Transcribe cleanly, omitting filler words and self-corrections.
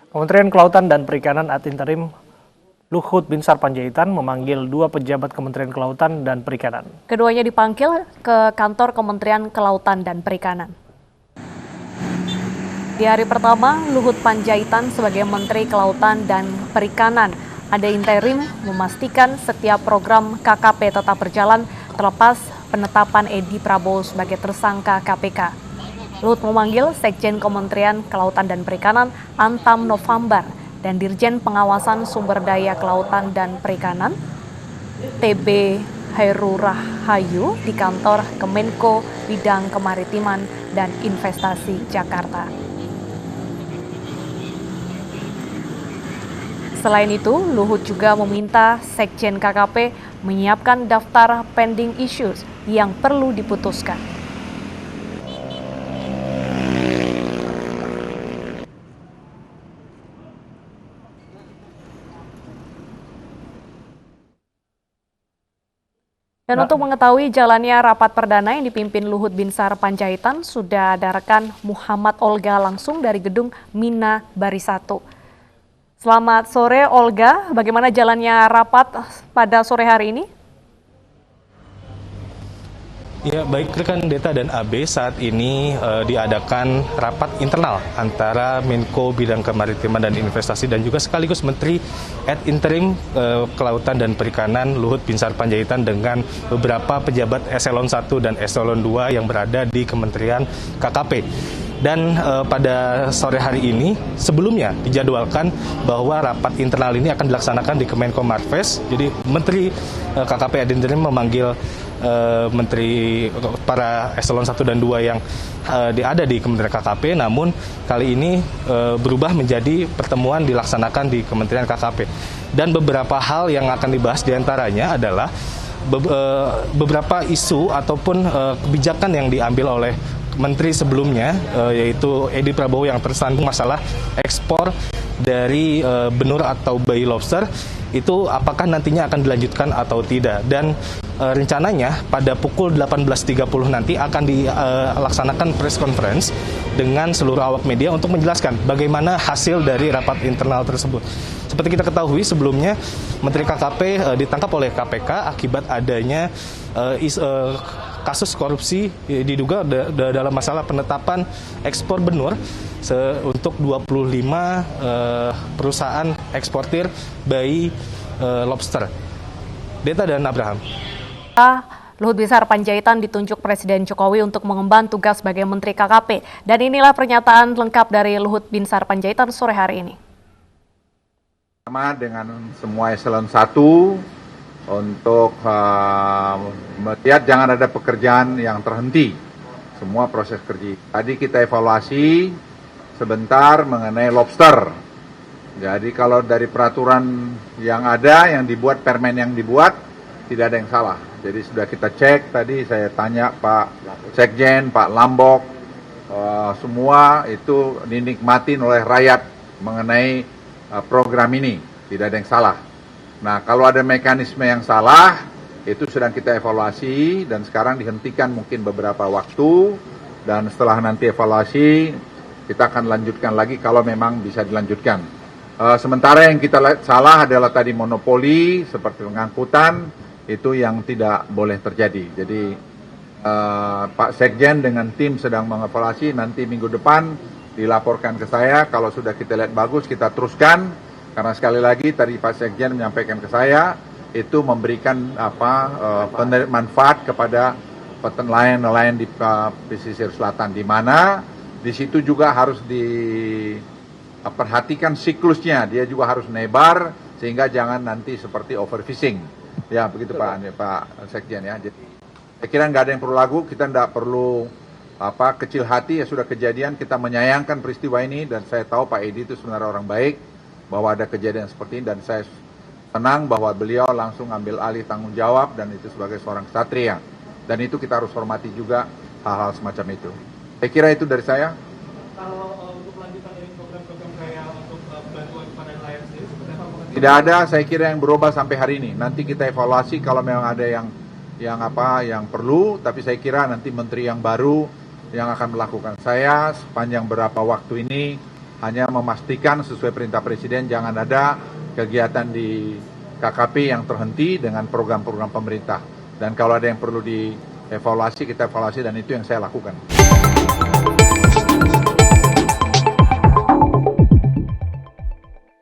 Kementerian Kelautan dan Perikanan ad interim Luhut Binsar Panjaitan memanggil 2 pejabat Kementerian Kelautan dan Perikanan. Keduanya dipanggil ke kantor Kementerian Kelautan dan Perikanan. Di hari pertama, Luhut Panjaitan sebagai Menteri Kelautan dan Perikanan ad interim memastikan setiap program KKP tetap berjalan terlepas penetapan Edi Prabowo sebagai tersangka KPK. Luhut memanggil Sekjen Kementerian Kelautan dan Perikanan Antam November dan Dirjen Pengawasan Sumber Daya Kelautan dan Perikanan TB Hairul Rahayu di kantor Kemenko Bidang Kemaritiman dan Investasi Jakarta. Selain itu, Luhut juga meminta Sekjen KKP menyiapkan daftar pending issues yang perlu diputuskan. Dan untuk mengetahui jalannya rapat perdana yang dipimpin Luhut Binsar Panjaitan, sudah ada rekan Muhammad Olga langsung dari gedung Mina Baris 1. Selamat sore Olga, bagaimana jalannya rapat pada sore hari ini? Ya, baik rekan Deta dan AB, saat ini diadakan rapat internal antara Menko Bidang Kemaritiman dan Investasi dan juga sekaligus Menteri ad interim Kelautan dan Perikanan Luhut Binsar Panjaitan dengan beberapa pejabat eselon 1 dan eselon 2 yang berada di Kementerian KKP. Dan pada sore hari ini sebelumnya dijadwalkan bahwa rapat internal ini akan dilaksanakan di Kemenko Marves. Jadi Menteri KKP ad interim memanggil Menteri para eselon 1 dan 2 yang ada di Kementerian KKP, namun kali ini berubah menjadi pertemuan dilaksanakan di Kementerian KKP. Dan beberapa hal yang akan dibahas diantaranya adalah beberapa isu ataupun kebijakan yang diambil oleh Menteri sebelumnya, yaitu Edi Prabowo yang tersandung masalah ekspor dari benur atau bayi lobster, itu apakah nantinya akan dilanjutkan atau tidak. Dan rencananya pada pukul 18.30 nanti akan dilaksanakan press conference dengan seluruh awak media untuk menjelaskan bagaimana hasil dari rapat internal tersebut. Seperti kita ketahui sebelumnya, Menteri KKP ditangkap oleh KPK akibat adanya kasus korupsi diduga dalam masalah penetapan ekspor benur untuk 25 perusahaan eksportir bayi lobster. Deta dan Abraham. Luhut Binsar Panjaitan ditunjuk Presiden Jokowi untuk mengemban tugas sebagai Menteri KKP. Dan inilah pernyataan lengkap dari Luhut Binsar Panjaitan sore hari ini. Sama dengan semua eselon 1 untuk melihat jangan ada pekerjaan yang terhenti, semua proses kerja. Tadi kita evaluasi sebentar mengenai lobster. Jadi kalau dari peraturan yang ada, yang dibuat, permen yang dibuat, tidak ada yang salah. Jadi sudah kita cek, tadi saya tanya Pak Sekjen, Pak Lambok, semua itu dinikmatin oleh rakyat mengenai program ini, tidak ada yang salah. Nah, kalau ada mekanisme yang salah, itu sedang kita evaluasi dan sekarang dihentikan mungkin beberapa waktu, dan setelah nanti evaluasi, kita akan lanjutkan lagi kalau memang bisa dilanjutkan. Sementara yang kita lihat salah adalah tadi monopoli, seperti pengangkutan, itu yang tidak boleh terjadi. Jadi, Pak Sekjen dengan tim sedang mengevaluasi, nanti minggu depan dilaporkan ke saya, kalau sudah kita lihat bagus, kita teruskan. Karena sekali lagi tadi Pak Sekjen menyampaikan ke saya itu memberikan manfaat kepada nelayan-nelayan di pesisir selatan, di mana di situ juga harus diperhatikan siklusnya, dia juga harus nebar sehingga jangan nanti seperti overfishing. Ya begitu Pak Sekjen ya. Jadi saya kira nggak ada yang perlu ragu, kita nggak perlu kecil hati, ya sudah kejadian, kita menyayangkan peristiwa ini dan saya tahu Pak Edi itu sebenarnya orang baik, bahwa ada kejadian seperti ini, dan saya senang bahwa beliau langsung ambil alih tanggung jawab dan itu sebagai seorang ksatria. Dan itu kita harus hormati juga hal-hal semacam itu. Saya kira itu dari saya. Kalau untuk melanjutkan ini program-program kayak untuk bantuan kepada nelayan sendiri, seperti apa? Tidak ada, saya kira yang berubah sampai hari ini. Nanti kita evaluasi kalau memang ada yang perlu, tapi saya kira nanti menteri yang baru yang akan melakukan. Saya sepanjang berapa waktu ini hanya memastikan sesuai perintah Presiden jangan ada kegiatan di KKP yang terhenti dengan program-program pemerintah. Dan kalau ada yang perlu dievaluasi, kita evaluasi dan itu yang saya lakukan.